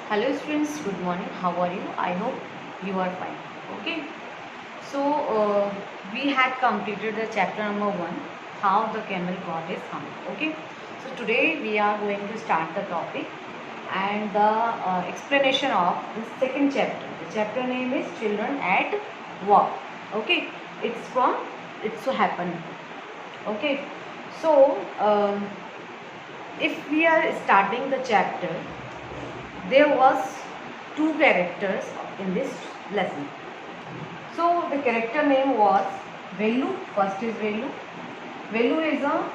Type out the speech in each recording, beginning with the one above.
Hello students, good morning. How are you? I hope you are fine. Okay. So we had completed the chapter number 1, how the camel got his hump. Okay. So today we are going to start the topic and the explanation of the second chapter. The chapter name is Children at Work. Okay. It's from It's So Happened. Okay. So if we are starting the chapter, there was two characters in this lesson. So the character name was Velu. First is Velu. Velu is a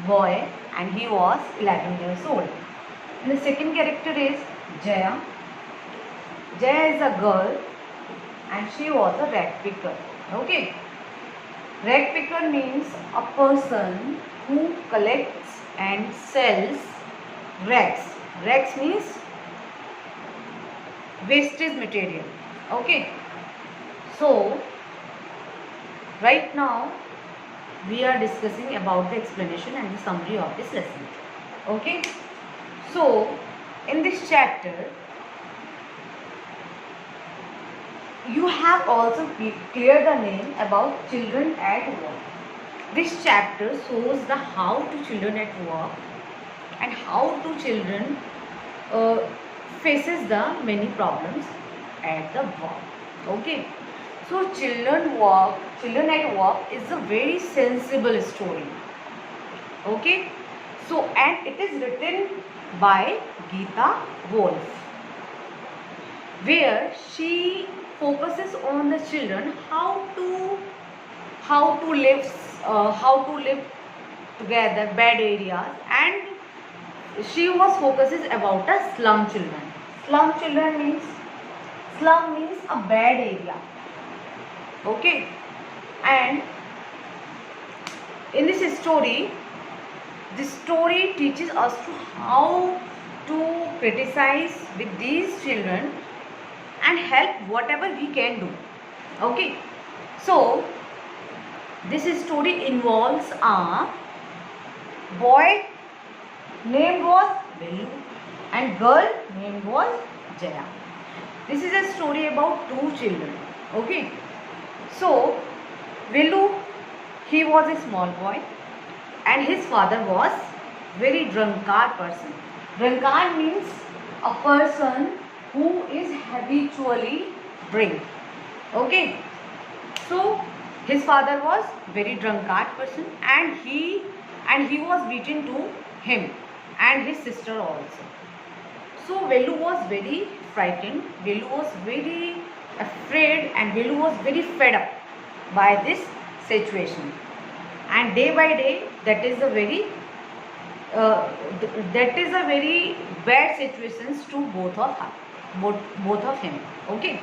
boy and he was 11 years old. And the second character is Jaya. Jaya is a girl and she was a rag picker. Okay. Rag picker means a person who collects and sells rags. Rags means wastage material. Okay. So right now we are discussing about the explanation and the summary of this lesson. Okay. So in this chapter you have also cleared the name about children at work. This chapter shows the how to children at work and how to children faces the many problems at the work. Okay. So children at work is a very sensible story. Okay. So and it is written by Geeta Wolf, where she focuses on the children how to live together bad areas, and she was focuses about the slum children. Slum means a bad area. Okay. And in this story, teaches us to how to criticize with these children and help whatever we can do. Okay. So this story involves a boy named was Velu and girl named was Jaya. This is a story about two children. Okay. So Velu, he was a small boy and his father was very drunkard person. Drunkard means a person who is habitually drink. Okay. So his father was very drunkard person and he was beaten to him and his sister also. So Velu was very frightened, Velu was very afraid, and Velu was very fed up by this situation. And day by day, that is a very bad situations to both of him. Okay.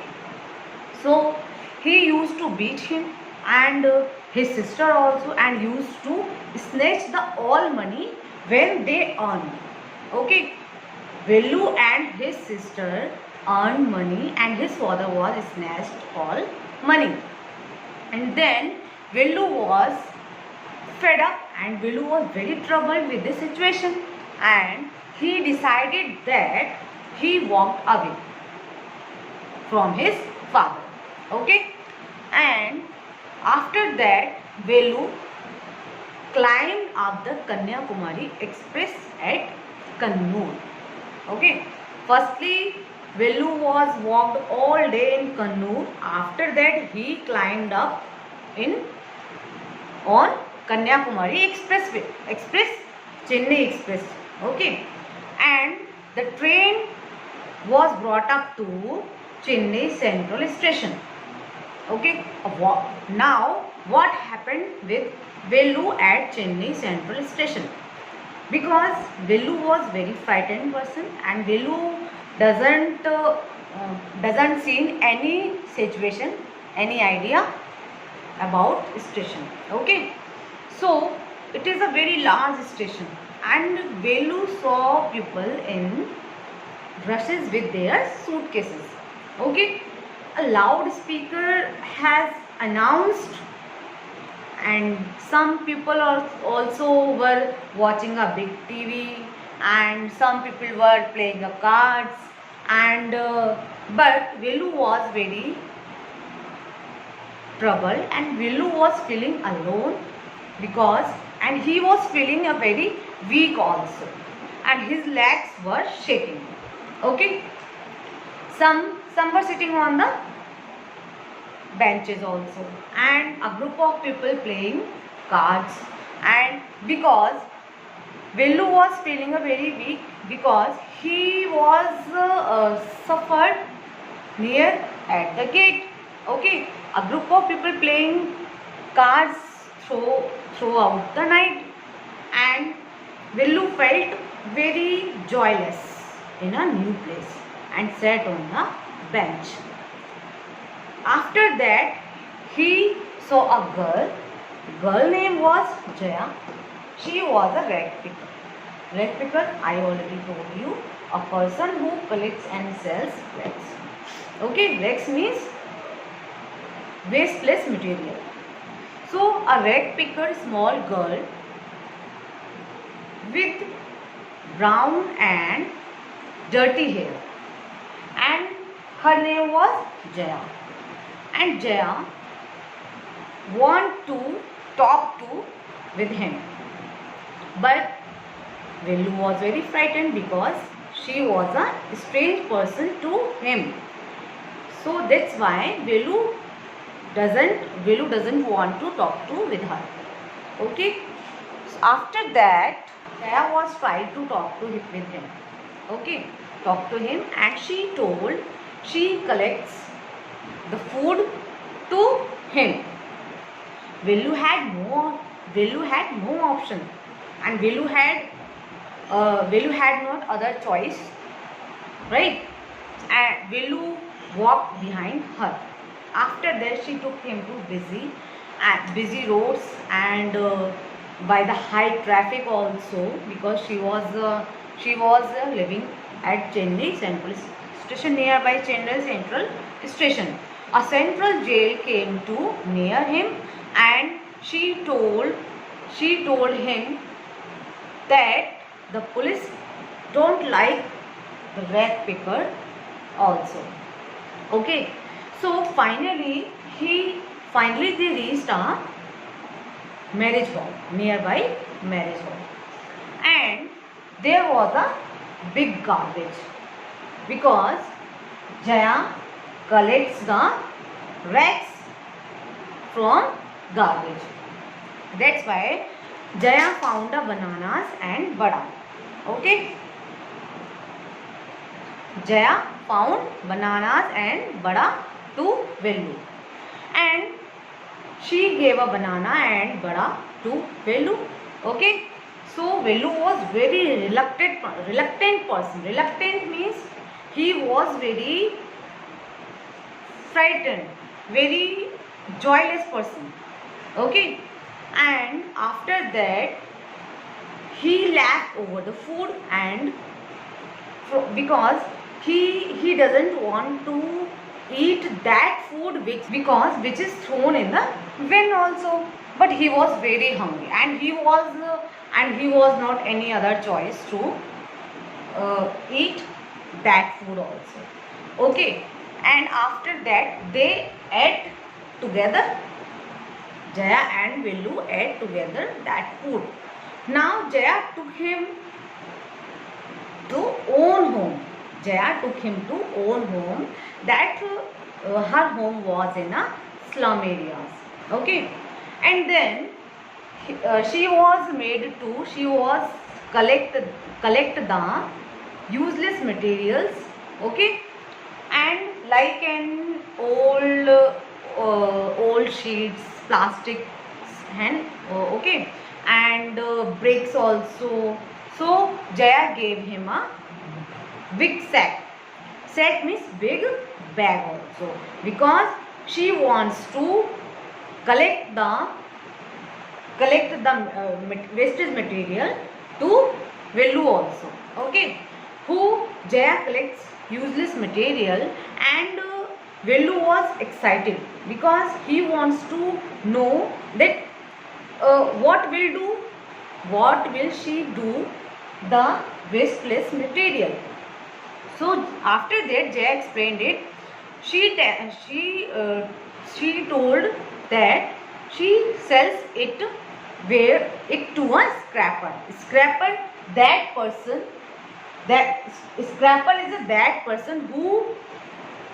So he used to beat him and his sister also, and used to snatch the all money when they earn. Okay. Velu and his sister earned money and his father was snatched all money. And then Velu was fed up and Velu was very troubled with the situation, and he decided that he walked away from his father. Okay. And after that Velu climbed up the Kanyakumari Express at Kannur. Okay. Firstly, Velu was walked all day in Kannur. After that, he climbed up on Kanyakumari Chennai Express. Okay. And the train was brought up to Chennai Central Station. Okay. Now, what happened with Velu at Chennai Central Station? Because Velu was very frightened person and Velu doesn't see any situation, any idea about station. Okay. So it is a very large station and Velu saw people in rushes with their suitcases. Okay. A loudspeaker has announced, and some people also were watching a big TV, and some people were playing cards, and but Velu was very troubled, and Velu was feeling alone because, and he was feeling a very weak also, and his legs were shaking. Okay, some were sitting on the benches also, and a group of people playing cards. And because Velu was feeling a very weak, because he was suffered near at the gate. Okay, a group of people playing cards throughout the night, and Velu felt very joyless in a new place and sat on a bench. After that, he saw a girl name was Jaya. She was a rag picker. Rag picker, I already told you, a person who collects and sells rags. Okay, rags means wasteless material. So a rag picker, small girl with brown and dirty hair, and her name was Jaya. And Jaya want to talk to with him, but Velu was very frightened because she was a strange person to him. So that's why Velu doesn't want to talk to with her. Okay. So after that, Jaya was trying to talk to him with him. Okay, talk to him, and she told she collects the food to him. Velu had no option, and Velu had not other choice, right? And Velu walked behind her. After that, she took him to busy roads, and by the high traffic also, because she was living at Chennai Central Station, nearby Chennai Central Station. A central jail came to near him, and she told him that the police don't like the rag picker also. Okay, so finally they reached a marriage hall, nearby marriage hall, and there was a big garbage because Jaya collects the rags from garbage. That's why Jaya found the bananas and bada. Okay, Jaya found bananas and bada to Velu, and she gave a banana and bada to Velu. Okay, so Velu was very reluctant person. Reluctant means he was very frightened, very joyless person. Okay, and after that he laughed over the food, and because he doesn't want to eat that food which is thrown in the bin also, but he was very hungry, and he was not any other choice to eat that food also. Okay, and after that they ate together. Jaya and Velu ate together that food. Now Jaya took him to own home. Jaya took him to own home. That her home was in a slum areas. Okay, and then she was made to collect the useless materials. Okay, and like an old sheets, plastics, and okay, and bricks also. So Jaya gave him a big sack. Sack means big bag also, because she wants to collect the wastage material to Velu also. Okay, who Jaya collects useless material, and Velu was excited because he wants to know that what will she do the wasteless material. So after that Jaya explained it. She told that she sells it where it to a scrapper. Scrapper, that person, that scrapper is that person who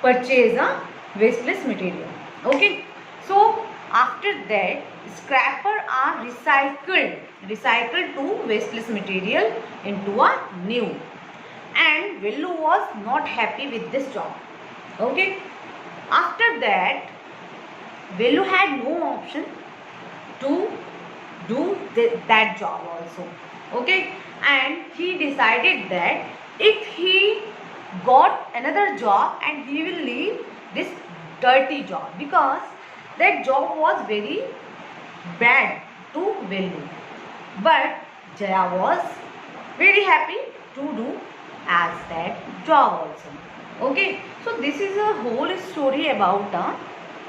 purchase a wasteless material. Okay, so after that scrapper are recycled to wasteless material into a new, and Vellu was not happy with this job. Okay, after that Vellu had no option to do that job also. Okay, and he decided that if he got another job and he will leave this dirty job, because that job was very bad to Vellu. But Jaya was very happy to do as that job also. Okay, so this is a whole story about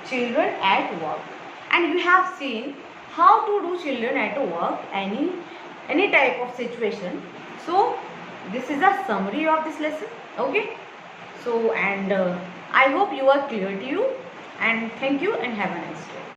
children at work, and you have seen how to do children at work, any type of situation. So this is a summary of this lesson. Okay, so and I hope you are clear to you, and thank you and have a nice day.